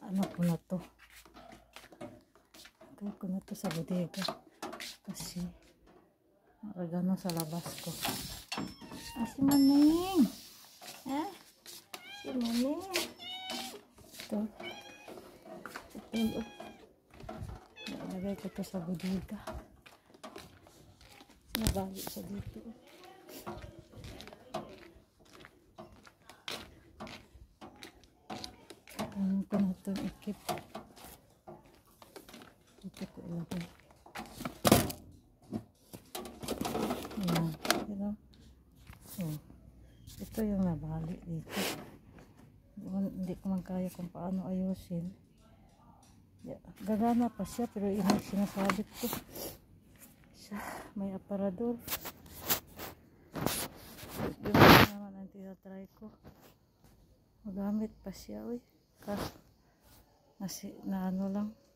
ano ko na to. Kaya ko na to sa bodega. Kasi maragano sa labas ko. Si Maning. Si Maning. Ito. Nalagay ko to sa bodega. Nabali siya dito. Ano ko na itong ikip. Ito ko ilagay. Ayan. Diba? Ito yung nabali dito. Hindi ko man kaya kung paano ayusin. Gagana pa siya pero sinasabit ko. May aparador. Yung naman ang tinatry ko. Magamit pa siya. Uy. Na ano lang.